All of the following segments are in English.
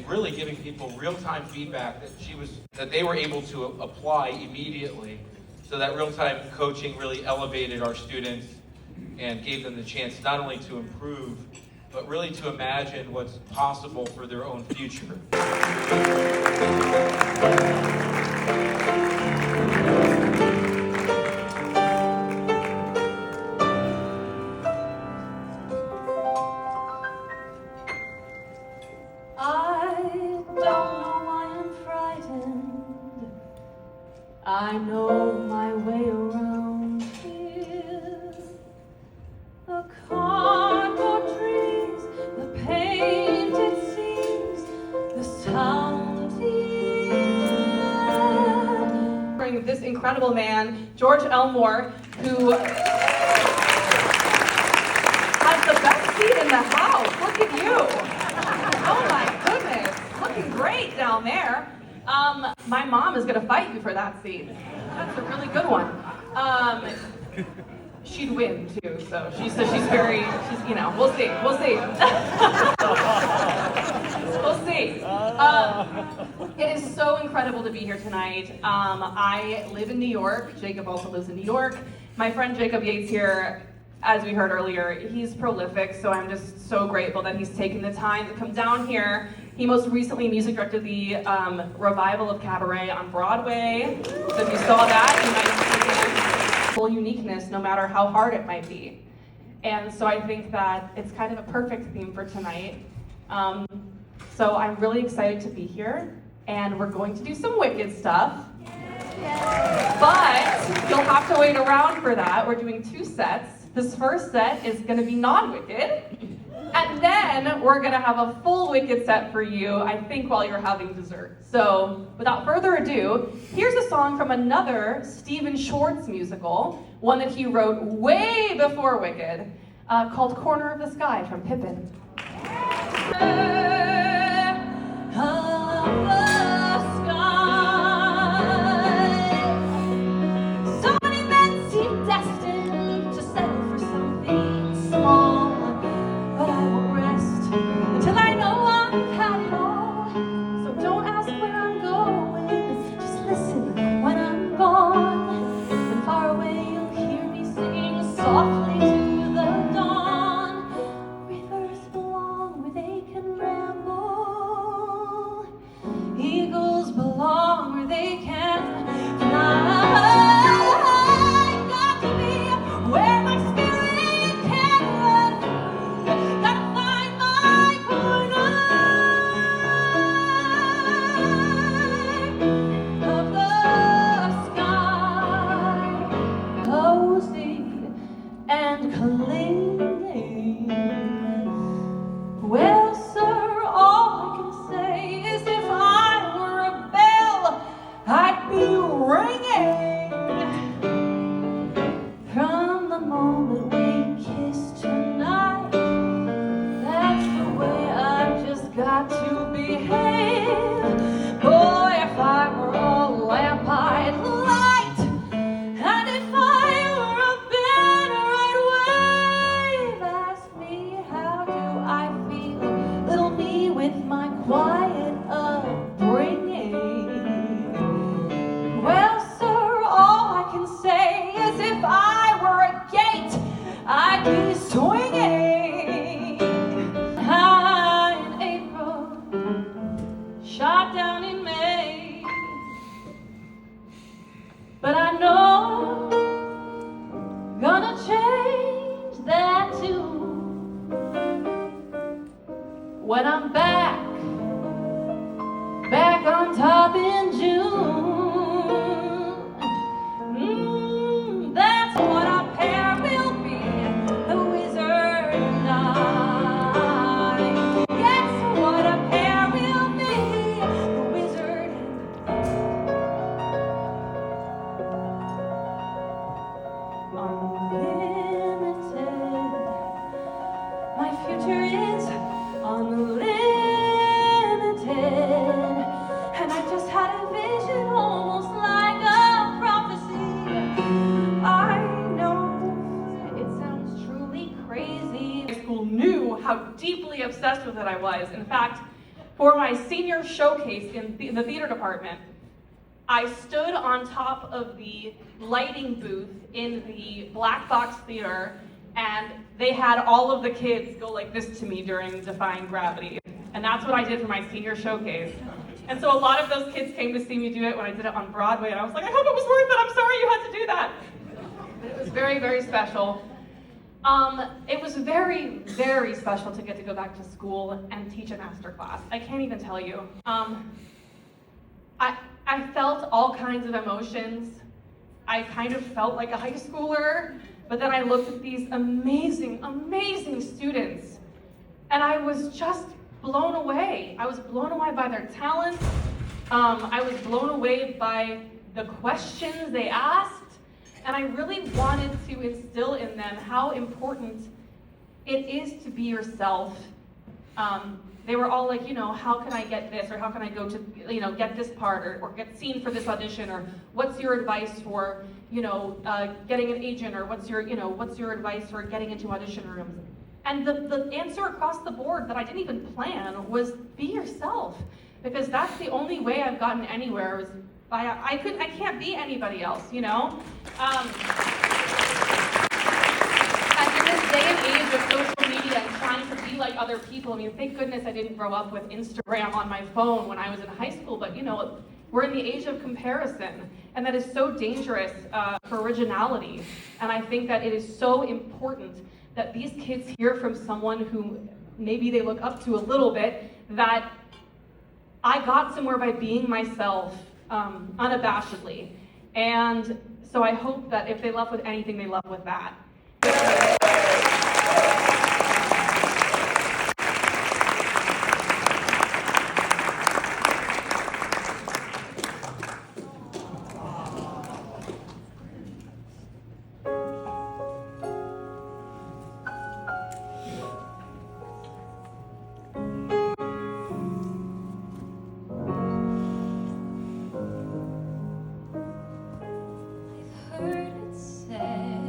really giving people real-time feedback that they were able to apply immediately. So that real-time coaching really elevated our students and gave them the chance not only to improve, but really to imagine what's possible for their own future. I know my way around here. The cardboard trees, the painted scenes, the sound here. Bring this incredible man, George Elmore, who has the best seat in the house. Look at you. Oh my goodness, looking great down there. My mom is gonna fight you for that seat. That's a really good one. She'd win too, so she says she's, you know, we'll see. We'll see. We'll see. It is so incredible to be here tonight. I live in New York. Jacob also lives in New York. My friend Jacob Yates here, as we heard earlier, he's prolific, so I'm just so grateful that he's taken the time to come down here. He most recently music directed the revival of Cabaret on Broadway. So if you saw that, you might see full uniqueness no matter how hard it might be. And so I think that it's kind of a perfect theme for tonight. So I'm really excited to be here, and we're going to do some Wicked stuff. But you'll have to wait around for that. We're doing 2 sets. This first set is going to be non-Wicked. And then we're gonna have a full Wicked set for you, I think, while you're having dessert. So without further ado, here's a song from another Stephen Schwartz musical, one that he wrote way before Wicked, called Corner of the Sky from Pippin. So many men seem destined to settle for something small. Softly to the dawn, rivers belong where they can ramble, eagles belong where they can fly. Got to be where my spirit can run, gotta find my corner of the sky, cozy and clinging. Well, sir, all I can say is if I were a bell, I'd be ringing. From the moment we kissed tonight, that's the way I've just got to behave. Boy, if I were a lamp, I'd light, and if I were a with my quiet upbringing. Well, sir, all I can say is if I were a gate, I'd be swinging. High in April, shot down in May, but I know gonna change that too. When I'm back on top in June, that's what our pair will be, the wizard and I. Yes, what a pair will be, the wizard and unlimited. My future is unlimited, and I just had a vision almost like a prophecy. I know it sounds truly crazy. High school knew how deeply obsessed with it I was. In fact, for my my senior showcase in the theater department, I stood on top of the lighting booth in the Black Box Theater, and they had all of the kids go like this to me during Defying Gravity. And that's what I did for my senior showcase. And so a lot of those kids came to see me do it when I did it on Broadway, and I was like, I hope it was worth it. I'm sorry you had to do that. But it was very, very special. It was very, very special to get to go back to school and teach a master class. I can't even tell you. I felt all kinds of emotions. I kind of felt like a high schooler, but then I looked at these amazing, amazing students, and I was just blown away. I was blown away by their talent. I was blown away by the questions they asked, and I really wanted to instill in them how important it is to be yourself. They were all like, how can I get this, or how can I go to, get this part, or get seen for this audition, or what's your advice for, getting an agent, or what's your advice for getting into audition rooms? And the answer across the board that I didn't even plan was be yourself, because that's the only way I've gotten anywhere. Was I can't be anybody else, And in this day and age of social media and trying to be like other people, thank goodness I didn't grow up with Instagram on my phone when I was in high school, but we're in the age of comparison, and that is so dangerous for originality. And I think that it is so important that these kids hear from someone who maybe they look up to a little bit, that I got somewhere by being myself unabashedly. And so I hope that if they love with anything, they love with that. Heard it said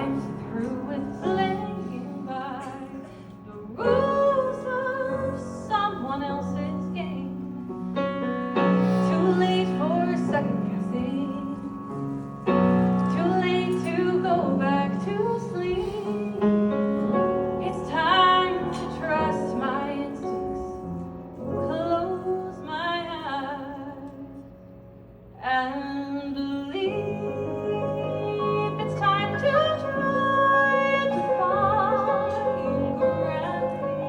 life's through with playing by the rules of someone else's game. Too late for second guessing, too late to go back to sleep. It's time to trust my instincts, close my eyes and believe. It's time to try defying gravity.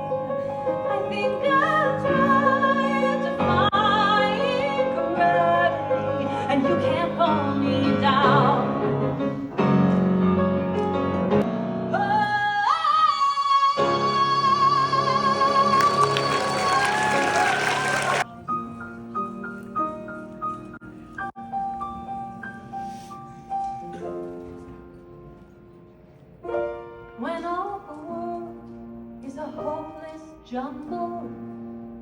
I think I'll try defying gravity, and you can't pull me down. When all the world is a hopeless jumble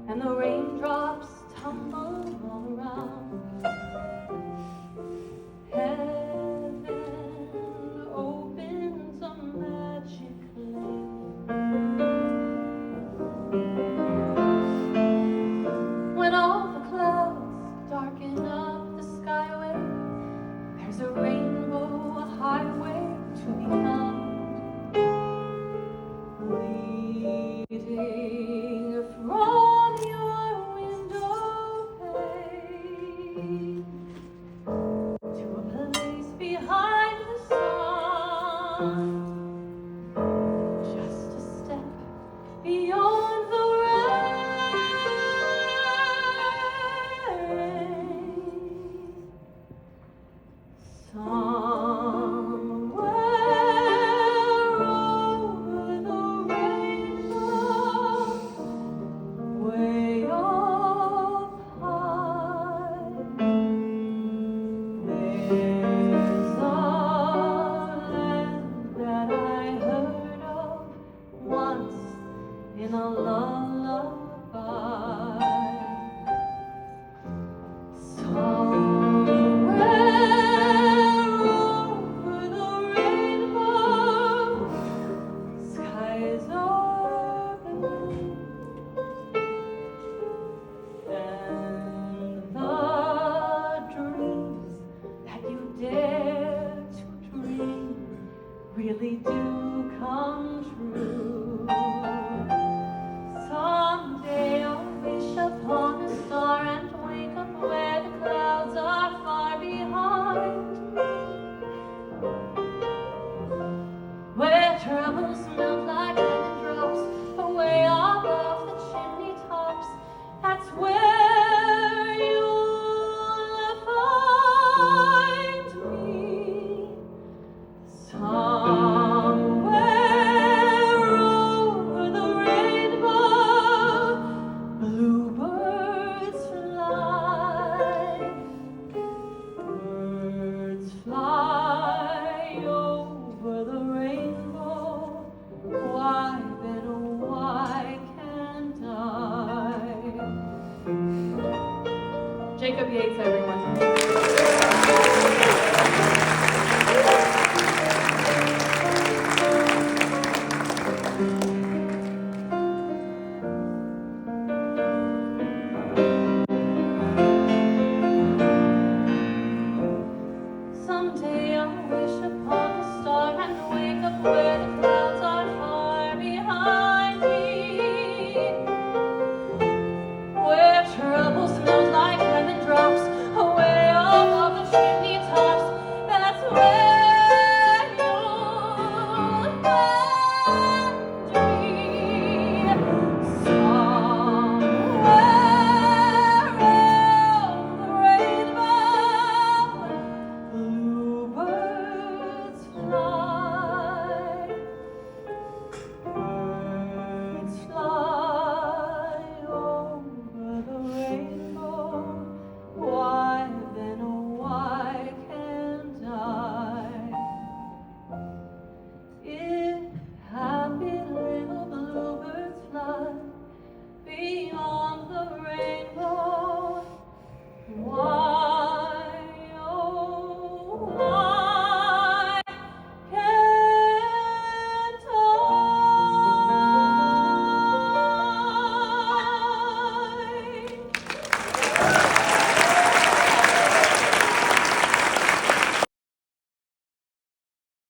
and the raindrops tumble all around, heaven opens a magic lake. When all the clouds darken up the skyway, there's a rainbow highway to be found. Leading from your window pane to a place behind the sun, just a step beyond the rain. Somewhere over the rainbow, way up high, there's a land that I heard of once in a lullaby. Somewhere over the rainbow, skies are blue, and the dreams that you dare to dream really do come true. Someday I'll wish upon a star and wake up where the clouds are far behind me, where troubles melt like lemon drops away above the chimney tops. That's where you'll find me. Somewhere over the rainbow, bluebirds fly, birds fly over the rainbow. Why then, oh, why can't I? Jacob Yates, everyone. Someday I'll wish upon a star and wake up where the clouds